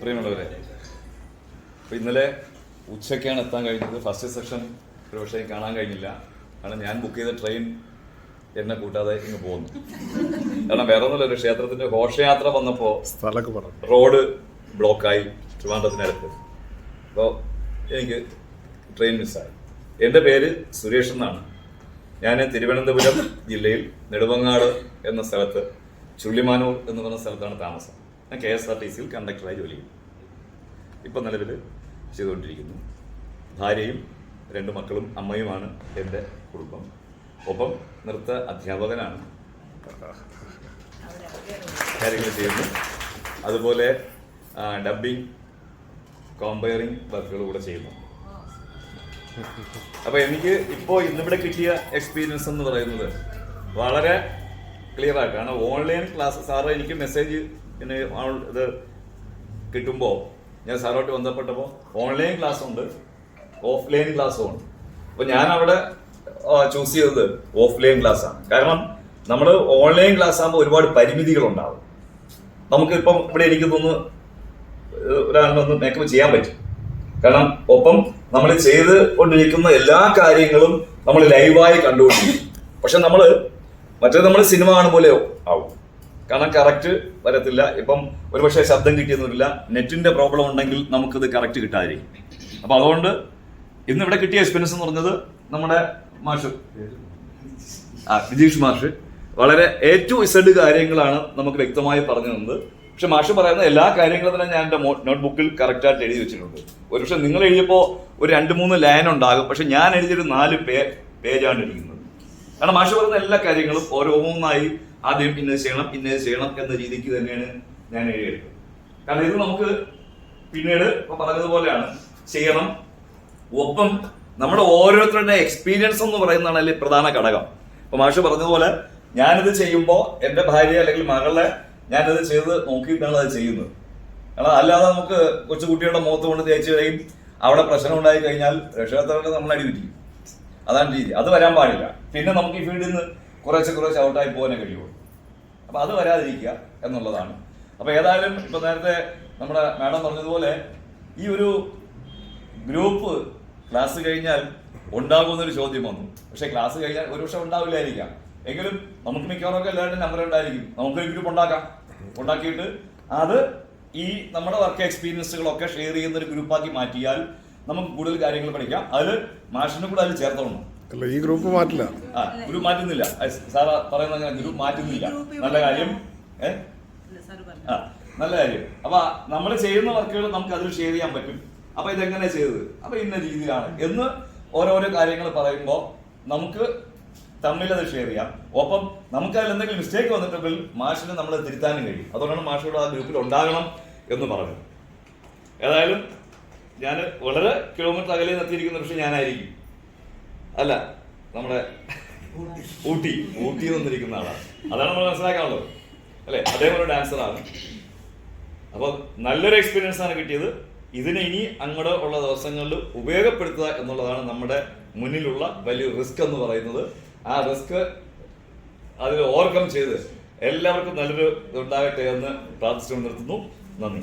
പ്രിയമുള്ളവരെ, അപ്പോൾ ഇന്നലെ ഉച്ചയ്ക്കാണ് എത്താൻ കഴിഞ്ഞത്. ഫസ്റ്റ് സെഷൻ ഒരു പക്ഷേ കാണാൻ കഴിഞ്ഞില്ല. കാരണം ഞാൻ ബുക്ക് ചെയ്ത ട്രെയിൻ എന്നെ കൂട്ടാതെ ഇങ്ങ് പോകുന്നു. കാരണം വേറെ ഒന്നുമില്ല, ഒരു ക്ഷേത്രത്തിന്റെ ഘോഷയാത്ര വന്നപ്പോൾ റോഡ് ബ്ലോക്കായി ട്രിവാൻഡ്രത്തിനടുത്ത്. അപ്പോൾ എനിക്ക് ട്രെയിൻ മിസ്സായി. എൻ്റെ പേര് സുരേഷ് എന്നാണ്. ഞാൻ തിരുവനന്തപുരം ജില്ലയിൽ നെടുമങ്ങാട് എന്ന സ്ഥലത്ത് ചുള്ളിമാനൂർ എന്ന് പറഞ്ഞ സ്ഥലത്താണ് താമസം. ഞാൻ KSRTCയിൽ കണ്ടക്ടറായി ജോലി ചെയ്യും. ഇപ്പം നിലവിൽ ചെയ്തുകൊണ്ടിരിക്കുന്നു. ഭാര്യയും 2 മക്കളും അമ്മയുമാണ് എൻ്റെ കുടുംബം. ഒപ്പം നൃത്ത അധ്യാപകനാണ്, കാര്യങ്ങൾ ചെയ്യുന്നു. അതുപോലെ ഡബ്ബിംഗ്, കോമ്പയറിംഗ് വർക്കുകൾ കൂടെ ചെയ്യുന്നു. അപ്പോൾ എനിക്ക് ഇപ്പോൾ ഇന്നിവിടെ കിട്ടിയ എക്സ്പീരിയൻസ് എന്ന് പറയുന്നത് വളരെ ക്ലിയർ ആയിട്ട്. കാരണം ഓൺലൈൻ ക്ലാസ് സാറ് എനിക്ക് മെസ്സേജ് ഇത് കിട്ടുമ്പോൾ ഞാൻ സാറോട്ട് ബന്ധപ്പെട്ടപ്പോൾ ഓൺലൈൻ ക്ലാസ് ഉണ്ട്, ഓഫ്ലൈൻ ക്ലാസ്സും ഉണ്ട്. അപ്പോൾ ഞാൻ അവിടെ ചൂസ് ചെയ്തത് ഓഫ്ലൈൻ ക്ലാസ്സാണ്. കാരണം നമ്മൾ ഓൺലൈൻ ക്ലാസ് ആകുമ്പോൾ ഒരുപാട് പരിമിതികളുണ്ടാവും. നമുക്ക് ഇപ്പം ഇവിടെ എനിക്ക് തോന്നുന്നു ഒരാളൊന്ന് മേക്കപ്പ് ചെയ്യാൻ പറ്റും. കാരണം ഒപ്പം നമ്മൾ ചെയ്ത് കൊണ്ടിരിക്കുന്ന എല്ലാ കാര്യങ്ങളും നമ്മൾ ലൈവായി കണ്ടുകൊണ്ടിരിക്കും. പക്ഷെ നമ്മൾ സിനിമ കാണുമ്പോൾ ആവും. കാരണം കറക്റ്റ് വരത്തില്ല. ഇപ്പം ഒരുപക്ഷെ ശബ്ദം കിട്ടിയെന്നില്ല, നെറ്റിന്റെ പ്രോബ്ലം ഉണ്ടെങ്കിൽ നമുക്കിത് കറക്റ്റ് കിട്ടാതിരിക്കും. അപ്പൊ അതുകൊണ്ട് ഇന്ന് ഇവിടെ കിട്ടിയ എക്സ്പീരിയൻസ് എന്ന് പറഞ്ഞത് നമ്മുടെ മാഷ് വിജീഷ് മാഷ് വളരെ A to Z കാര്യങ്ങളാണ് നമുക്ക് വ്യക്തമായി പറഞ്ഞു തന്നത്. പക്ഷെ മാഷ് പറയുന്ന എല്ലാ കാര്യങ്ങളും തന്നെ ഞാൻ എൻ്റെ നോട്ട്ബുക്കിൽ കറക്റ്റായിട്ട് എഴുതി വെച്ചിട്ടുണ്ട്. ഒരുപക്ഷെ നിങ്ങൾ എഴുതിയപ്പോൾ ഒരു 2-3 ലൈൻ ഉണ്ടാകും, പക്ഷെ ഞാൻ എഴുതിയൊരു 4 പേജാണ് ഇരിക്കുന്നത്. കാരണം മാഷ് പറയുന്ന എല്ലാ കാര്യങ്ങളും ഓരോന്നായി ആദ്യം ഇന്നത് ചെയ്യണം എന്ന രീതിക്ക് തന്നെയാണ് ഞാൻ എഴുതിയെടുത്തത്. കാരണം ഇത് നമുക്ക് പിന്നീട് ഇപ്പൊ പറഞ്ഞതുപോലെയാണ് ചെയ്യണം. ഒപ്പം നമ്മുടെ ഓരോരുത്തരുടെ എക്സ്പീരിയൻസ് എന്ന് പറയുന്നതാണ് അതിൽ പ്രധാന ഘടകം. അപ്പൊ മാഷ് പറഞ്ഞതുപോലെ ഞാനിത് ചെയ്യുമ്പോൾ എൻ്റെ ഭാര്യ അല്ലെങ്കിൽ മകളെ ഞാനിത് ചെയ്ത് നോക്കിയിട്ടാണ് അത് ചെയ്യുന്നത്. കാരണം അല്ലാതെ നമുക്ക് കൊച്ചുകുട്ടിയുടെ മുഖത്ത് കൊണ്ട് തേച്ച് കഴിയും, അവിടെ പ്രശ്നം ഉണ്ടായി കഴിഞ്ഞാൽ രക്ഷകർത്താക്കളെ നമ്മൾ അടിപിരിക്കും. അതാണ് രീതി. അത് വരാൻ പാടില്ല. പിന്നെ നമുക്ക് ഈ ഫീൽഡിൽ നിന്ന് കുറച്ച് ഔട്ടായി പോകാനേ കഴിയുള്ളൂ. അപ്പൊ അത് വരാതിരിക്കുക എന്നുള്ളതാണ്. അപ്പൊ ഏതായാലും ഇപ്പൊ നേരത്തെ നമ്മുടെ മാഡം പറഞ്ഞതുപോലെ ഈ ഒരു ഗ്രൂപ്പ് ക്ലാസ് കഴിഞ്ഞാൽ ഉണ്ടാകുമെന്നൊരു ചോദ്യം വന്നു. പക്ഷെ ക്ലാസ് കഴിഞ്ഞാൽ ഒരു പക്ഷെ ഉണ്ടാവില്ലായിരിക്കാം. എങ്കിലും നമുക്ക് മിക്കവാറൊക്കെ എല്ലാവരുടെയും നമ്പർ ഉണ്ടായിരിക്കും. നമുക്കൊരു ഗ്രൂപ്പ് ഉണ്ടാക്കിയിട്ട് അത് ഈ നമ്മുടെ വർക്ക് എക്സ്പീരിയൻസുകളൊക്കെ ഷെയർ ചെയ്യുന്ന ഒരു ഗ്രൂപ്പാക്കി മാറ്റിയാൽ നമുക്ക് കൂടുതൽ കാര്യങ്ങൾ പഠിക്കാം. അതിൽ മാഷിനും കൂടെ അതിൽ ചേർത്തോണം. ഈ ഗ്രൂപ്പ് മാറ്റില്ല, ഗ്രൂപ്പ് മാറ്റുന്നില്ല. സാറ പറയുന്ന ഗ്രൂപ്പ് മാറ്റുന്നില്ല. നല്ല കാര്യം. നല്ല കാര്യം. അപ്പൊ നമ്മൾ ചെയ്യുന്ന വർക്കുകൾ നമുക്ക് അതിൽ ഷെയർ ചെയ്യാൻ പറ്റും. അപ്പൊ ഇതെങ്ങനെ ചെയ്തത്, അപ്പൊ ഇന്ന രീതിയിലാണ് എന്ന് ഓരോരോ കാര്യങ്ങൾ പറയുമ്പോൾ നമുക്ക് തമ്മിൽ അത് ഷെയർ ചെയ്യാം. ഒപ്പം നമുക്ക് അതിൽ എന്തെങ്കിലും മിസ്റ്റേക്ക് വന്നിട്ടുണ്ടെങ്കിൽ മാഷിനെ നമ്മൾ തിരുത്താനും കഴിയും. അതുകൊണ്ടാണ് മാഷോട് ആ ഗ്രൂപ്പിൽ ഉണ്ടാകണം എന്ന് പറഞ്ഞത്. ഏതായാലും ഞാൻ വളരെ കിലോമീറ്റർ അകലെ എത്തിയിരിക്കുന്ന പക്ഷെ ഞാനായിരിക്കും. അല്ല, നമ്മുടെ ഊട്ടി വന്നിരിക്കുന്ന ആളാണ്. അതാണ് നമ്മൾ മനസ്സിലാക്കാനുള്ളത്, അല്ലെ? അദ്ദേഹം ഒരു ഡാൻസറാണ്. അപ്പോൾ നല്ലൊരു എക്സ്പീരിയൻസ് ആണ് കിട്ടിയത്. ഇതിനെ ഇനി അങ്ങോട്ട് ഉള്ള ദിവസങ്ങളിൽ ഉപയോഗപ്പെടുത്തുക എന്നുള്ളതാണ് നമ്മുടെ മുന്നിലുള്ള വലിയ റിസ്ക് എന്ന് പറയുന്നത്. ആ റിസ്ക് അതിൽ ഓവർകം ചെയ്ത് എല്ലാവർക്കും നല്ലൊരു ഉണ്ടാകട്ടെ എന്ന് പ്രാർത്ഥിച്ചുകൊണ്ട് നിർത്തുന്നു. നന്ദി.